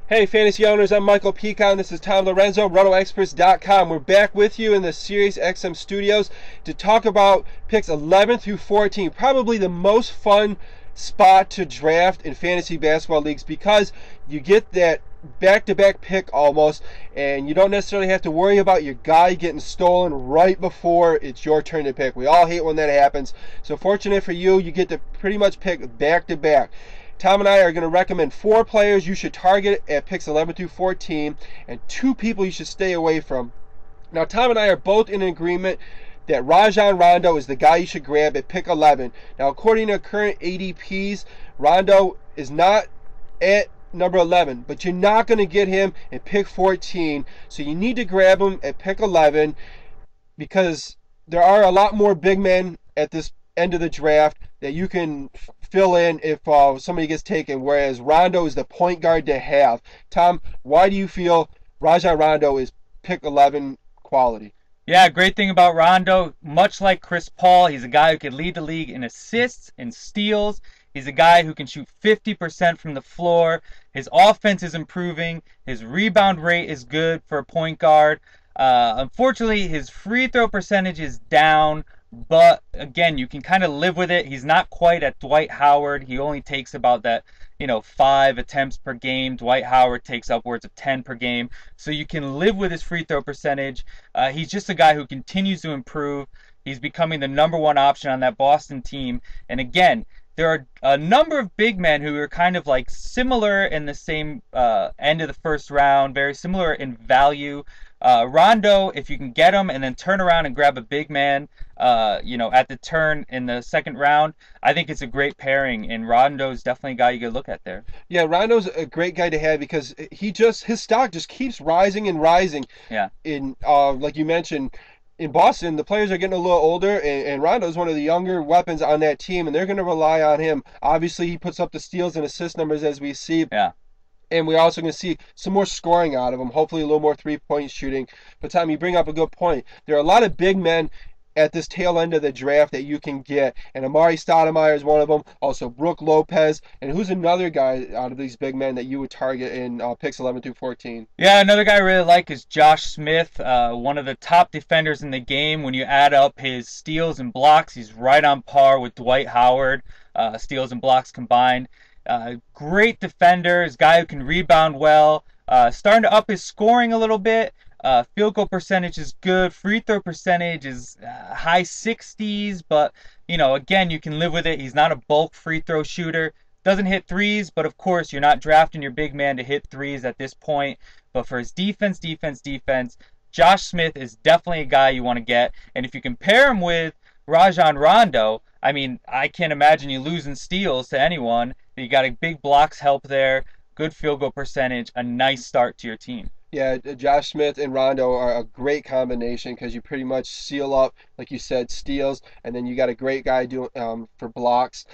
Hey, fantasy owners, I'm Michael Pichan. This is Tom Lorenzo, RotoExperts.com. We're back with you in the Sirius XM studios to talk about picks 11 through 14. Probably the most fun spot to draft in fantasy basketball leagues because you get that back-to-back pick almost, and you don't necessarily have to worry about your guy getting stolen right before it's your turn to pick. We all hate when that happens. So fortunate for you, you get to pretty much pick back-to-back. Tom and I are going to recommend 4 players you should target at picks 11 through 14 and 2 people you should stay away from. Now, Tom and I are both in agreement that Rajon Rondo is the guy you should grab at pick 11. Now, according to current ADPs, Rondo is not at number 11, but you're not going to get him at pick 14, so you need to grab him at pick 11 because there are a lot more big men at this end of the draft that you can fill in if somebody gets taken, whereas Rondo is the point guard to have. Tom, why do you feel Rajon Rondo is pick 11 quality? Yeah, great thing about Rondo, much like Chris Paul, he's a guy who could lead the league in assists and steals. He's a guy who can shoot 50% from the floor. His offense is improving. His rebound rate is good for a point guard. Unfortunately, his free throw percentage is down, but again, you can kind of live with it. He's not quite at Dwight Howard. He only takes about that, 5 attempts per game. Dwight Howard takes upwards of 10 per game. So you can live with his free throw percentage. He's just a guy who continues to improve. He's becoming the #1 option on that Boston team. And again, there are a number of big men who are kind of like similar in the same end of the first round, very similar in value. Rondo, if you can get him and then turn around and grab a big man, at the turn in the second round, I think it's a great pairing, and Rondo's definitely a guy you could look at there. Yeah, Rondo's a great guy to have because his stock just keeps rising and rising. Yeah. In like you mentioned, in Boston, the players are getting a little older, and Rondo's one of the younger weapons on that team, and they're going to rely on him. Obviously, he puts up the steals and assist numbers as we see. Yeah. And we're also going to see some more scoring out of him, hopefully a little more three-point shooting. But Tom, you bring up a good point. There are a lot of big men at this tail end of the draft that you can get, and Amari Stoudemire is one of them. Also, Brook Lopez, and who's another guy out of these big men that you would target in picks 11 through 14? Yeah, another guy I really like is Josh Smith, one of the top defenders in the game. When you add up his steals and blocks, he's right on par with Dwight Howard, steals and blocks combined. Great defender, is a guy who can rebound well, starting to up his scoring a little bit. Field goal percentage is good. Free throw percentage is high 60s, but again, you can live with it. He's not a bulk free throw shooter. Doesn't hit threes, but of course, you're not drafting your big man to hit threes at this point. But for his defense, Josh Smith is definitely a guy you want to get. And if you compare him with Rajon Rondo, I mean, I can't imagine you losing steals to anyone. You got a big blocks help there, good field goal percentage, a nice start to your team. Yeah, Josh Smith and Rondo are a great combination because you pretty much seal up, like you said, steals, and then you got a great guy doing for blocks.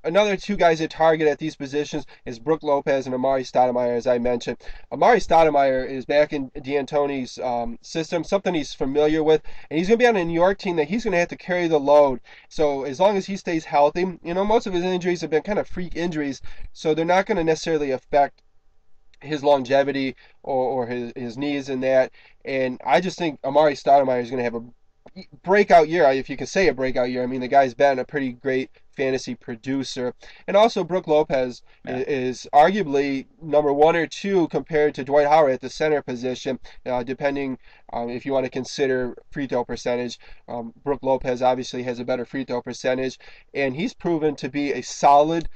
Another 2 guys at target at these positions is Brook Lopez and Amari Stoudemire, as I mentioned. Amari Stoudemire is back in D'Antoni's system, something he's familiar with, and he's going to be on a New York team that he's going to have to carry the load. So as long as he stays healthy, most of his injuries have been kind of freak injuries, so they're not going to necessarily affect his longevity or his knees and that. And I just think Amari Stoudemire is going to have a breakout year, if you can say a breakout year. I mean, the guy's been a pretty great fantasy producer. And also Brook Lopez is arguably #1 or 2 compared to Dwight Howard at the center position, depending if you want to consider free throw percentage. Brook Lopez obviously has a better free throw percentage, and he's proven to be a solid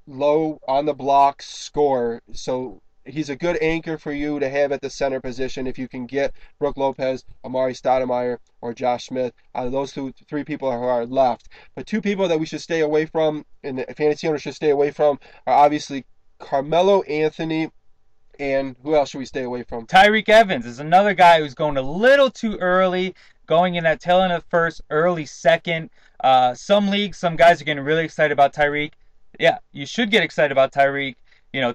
low on the block scorer. So he's a good anchor for you to have at the center position if you can get Brook Lopez, Amari Stoudemire, or Josh Smith out of those 3 people who are left. But 2 people that we should stay away from, and the fantasy owners should stay away from, are obviously Carmelo Anthony, and who else should we stay away from? Tyreke Evans is another guy who's going a little too early, going in that tail end of first, early second. Some leagues, some guys are getting really excited about Tyreke. Yeah, you should get excited about Tyreke.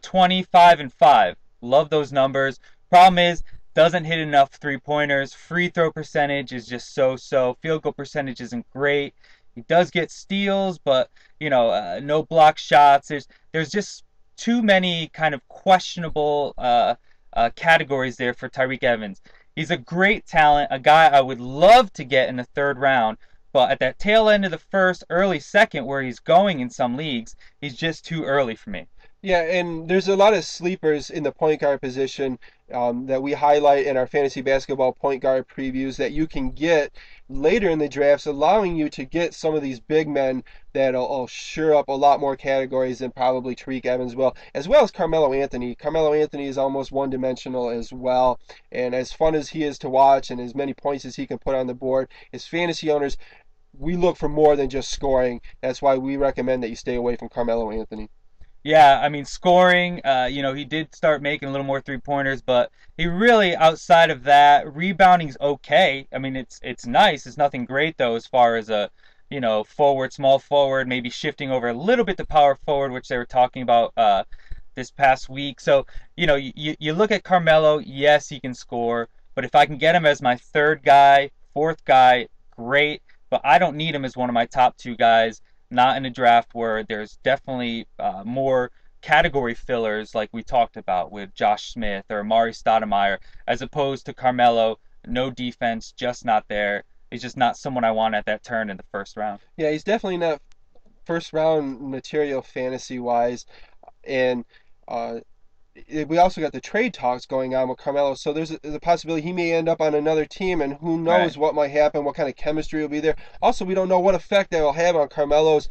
25 and 5. Love those numbers. Problem is, doesn't hit enough three-pointers. Free throw percentage is just so-so. Field goal percentage isn't great. He does get steals, but, no block shots. There's just too many kind of questionable categories there for Tyreek Evans. He's a great talent, a guy I would love to get in the third round, but at that tail end of the first, early second, where he's going in some leagues, he's just too early for me. Yeah, and there's a lot of sleepers in the point guard position that we highlight in our fantasy basketball point guard previews that you can get later in the drafts, allowing you to get some of these big men that'll sure up a lot more categories than probably Tariq Evans will, as well as Carmelo Anthony. Carmelo Anthony is almost one-dimensional as well, and as fun as he is to watch and as many points as he can put on the board, as fantasy owners, we look for more than just scoring. That's why we recommend that you stay away from Carmelo Anthony. Yeah, I mean, scoring, he did start making a little more three-pointers, but he really, outside of that, rebounding's okay. I mean, it's nice. It's nothing great, though, as far as a, forward, small forward, maybe shifting over a little bit to power forward, which they were talking about this past week. So, you look at Carmelo, yes, he can score, but if I can get him as my third guy, fourth guy, great, but I don't need him as one of my top two guys, not in a draft where there's definitely more category fillers like we talked about with Josh Smith or Amari Stoudemire, as opposed to Carmelo, no defense, just not there. He's just not someone I want at that turn in the first round. Yeah, he's definitely not first round material fantasy wise, and uh, we also got the trade talks going on with Carmelo, so there's a possibility he may end up on another team, and who Right. knows what might happen, what kind of chemistry will be there. Also, we don't know what effect that will have on Carmelo's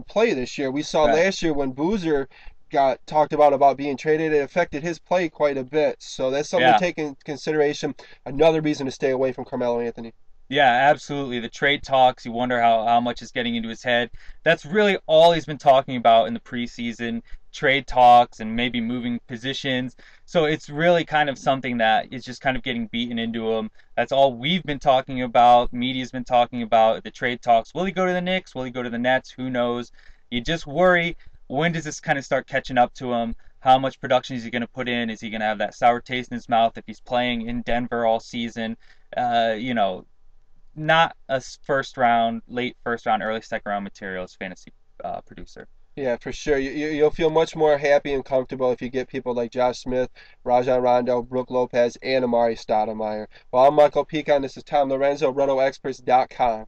play this year. We saw Right. last year when Boozer got talked about being traded, it affected his play quite a bit. So that's something to Yeah. take into consideration. Another reason to stay away from Carmelo Anthony. Yeah, absolutely. The trade talks, you wonder how much is getting into his head. That's really all he's been talking about in the preseason, trade talks and maybe moving positions. So it's really kind of something that is just kind of getting beaten into him. That's all we've been talking about. Media's been talking about the trade talks. Will he go to the Knicks? Will he go to the Nets? Who knows? You just worry, when does this kind of start catching up to him? How much production is he going to put in? Is he going to have that sour taste in his mouth if he's playing in Denver all season? Uh, you know, Not a first round, late first round, early second round material as fantasy producer. Yeah, for sure. You'll feel much more happy and comfortable if you get people like Josh Smith, Rajon Rondo, Brooke Lopez, and Amari Stoudemire. Well, I'm Michael Pichan. This is Tom Lorenzo, RotoExperts.com.